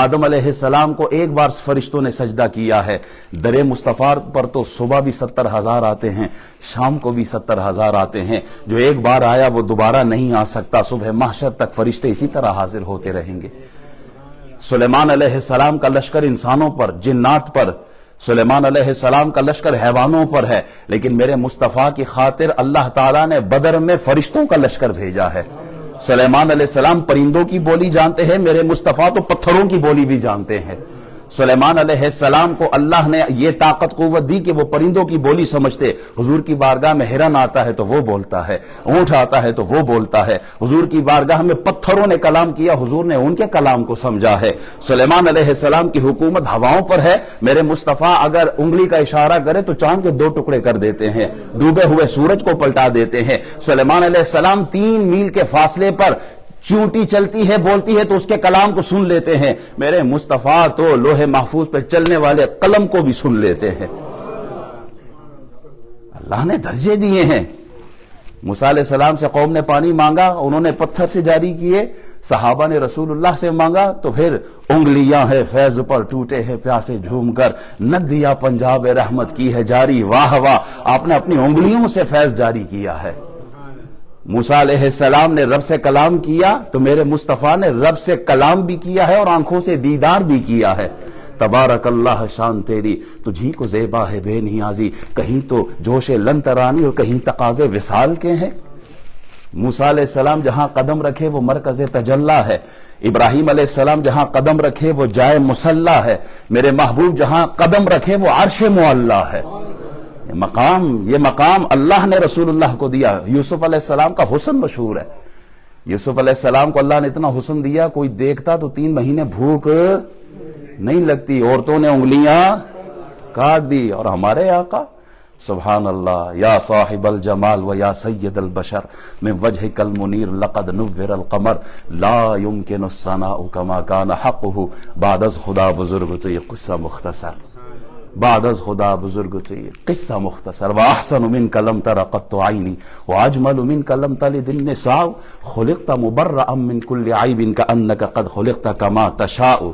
آدم علیہ السلام کو ایک بار فرشتوں نے سجدہ کیا ہے، در مصطفیٰ پر تو صبح بھی 70,000 آتے ہیں، شام کو بھی 70,000 آتے ہیں۔ جو ایک بار آیا وہ دوبارہ نہیں آ سکتا، صبح محشر تک فرشتے اسی طرح حاضر ہوتے رہیں گے۔ سلیمان علیہ السلام کا لشکر انسانوں پر، جنات پر، سلیمان علیہ السلام کا لشکر حیوانوں پر ہے، لیکن میرے مصطفیٰ کی خاطر اللہ تعالیٰ نے بدر میں فرشتوں کا لشکر بھیجا ہے۔ سلیمان علیہ السلام پرندوں کی بولی جانتے ہیں، میرے مصطفیٰ تو پتھروں کی بولی بھی جانتے ہیں۔ سلیمان علیہ السلام کو اللہ نے یہ طاقت قوت دی کہ وہ پرندوں کی بولی سمجھتے۔ حضور کی بارگاہ میں ہرن آتا ہے تو وہ بولتا ہے، اونٹ آتا ہے تو وہ بولتا ہے۔ حضور کی بارگاہ میں پتھروں نے کلام کیا، حضور نے ان کے کلام کو سمجھا ہے۔ سلیمان علیہ السلام کی حکومت ہواؤں پر ہے، میرے مصطفیٰ اگر انگلی کا اشارہ کرے تو چاند کے 2 ٹکڑے کر دیتے ہیں، ڈوبے ہوئے سورج کو پلٹا دیتے ہیں۔ سلیمان علیہ السلام 3 میل کے فاصلے پر چونٹی چلتی ہے، بولتی ہے تو اس کے کلام کو سن لیتے ہیں۔ میرے مصطفیٰ تو لوح محفوظ پہ چلنے والے قلم کو بھی سن لیتے ہیں۔ اللہ نے درجے دیے ہیں۔ موسیٰ علیہ السلام سے قوم نے پانی مانگا، انہوں نے پتھر سے جاری کیے۔ صحابہ نے رسول اللہ سے مانگا تو پھر انگلیاں ہے فیض پر ٹوٹے ہیں پیاسے جھوم کر، ندیا پنجاب رحمت کی ہے جاری، واہ واہ، آپ نے اپنی انگلیوں سے فیض جاری کیا ہے۔ موسیٰ علیہ السلام نے رب سے کلام کیا تو میرے مصطفیٰ نے رب سے کلام بھی کیا ہے اور آنکھوں سے دیدار بھی کیا ہے۔ تبارک اللہ شان تیری، تجھی کو زیبا ہے بے نیازی، کہیں تو جوش لن ترانی اور کہیں تقاضے وصال کے ہیں۔ موسیٰ علیہ السلام جہاں قدم رکھے وہ مرکز تجلی ہے، ابراہیم علیہ السلام جہاں قدم رکھے وہ جائے مصلی ہے، میرے محبوب جہاں قدم رکھے وہ عرش معلی ہے۔ یہ مقام اللہ نے رسول اللہ کو دیا۔ یوسف علیہ السلام کا حسن مشہور ہے۔ یوسف علیہ السلام کو اللہ نے اتنا حسن دیا، کوئی دیکھتا تو 3 مہینے بھوک نہیں لگتی، عورتوں نے انگلیاں کاٹ دی۔ اور ہمارے آقا سبحان اللہ، یا صاحب الجمال و یا سید البشر من وجهک المنیر لقد نور القمر لا يمکن الثناء كما كان حقه بعد از خدا بزرگ تو یہ قصہ مختصر، بعد از خدا بزرگ تو یہ قصہ مختصر۔ وَأَحْسَنُ مِنْكَ لَمْ تَرَ قَطُّ عَيْنِي وَأَجْمَلُ مِنْكَ لَمْ تَلِدِ النِّسَاءُ خُلِقْتَ مُبَرَّأً مِنْ كُلِّ عَيْبٍ كَأَنَّكَ قَدْ خُلِقْتَ كَمَا تَشَاءُ۔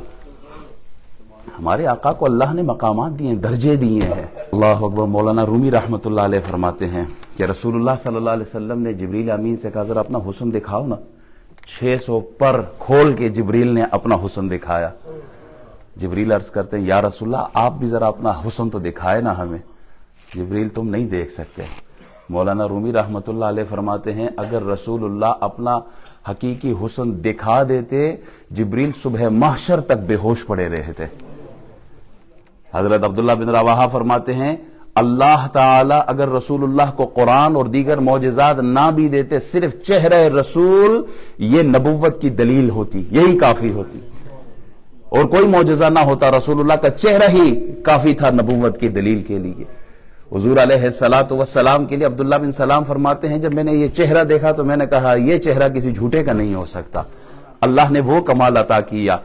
ہمارے آقا کو اللہ نے مقامات دیے، درجے دیے ہیں۔ اللہ اکبر۔ مولانا رومی رحمۃ اللہ علیہ فرماتے ہیں کہ رسول اللہ صلی اللہ علیہ وسلم نے جبریل امین سے کہا ذرا اپنا حسن دکھاؤ نا۔ 600 پر کھول کے جبریل نے اپنا حسن دکھایا۔ جبریل عرض کرتے ہیں یا رسول اللہ آپ بھی ذرا اپنا حسن تو دکھائے نا ہمیں۔ جبریل تم نہیں دیکھ سکتے۔ مولانا رومی رحمۃ اللہ علیہ فرماتے ہیں اگر رسول اللہ اپنا حقیقی حسن دکھا دیتے جبریل صبح محشر تک بے ہوش پڑے رہتے۔ حضرت عبداللہ بن رواحہ فرماتے ہیں اللہ تعالی اگر رسول اللہ کو قرآن اور دیگر معجزات نہ بھی دیتے، صرف چہرہ رسول یہ نبوت کی دلیل ہوتی، یہی کافی ہوتی، اور کوئی معجزہ نہ ہوتا، رسول اللہ کا چہرہ ہی کافی تھا نبوت کی دلیل کے لیے۔ حضور علیہ الصلوۃ والسلام کے لیے عبداللہ بن سلام فرماتے ہیں جب میں نے یہ چہرہ دیکھا تو میں نے کہا یہ چہرہ کسی جھوٹے کا نہیں ہو سکتا، اللہ نے وہ کمال عطا کیا۔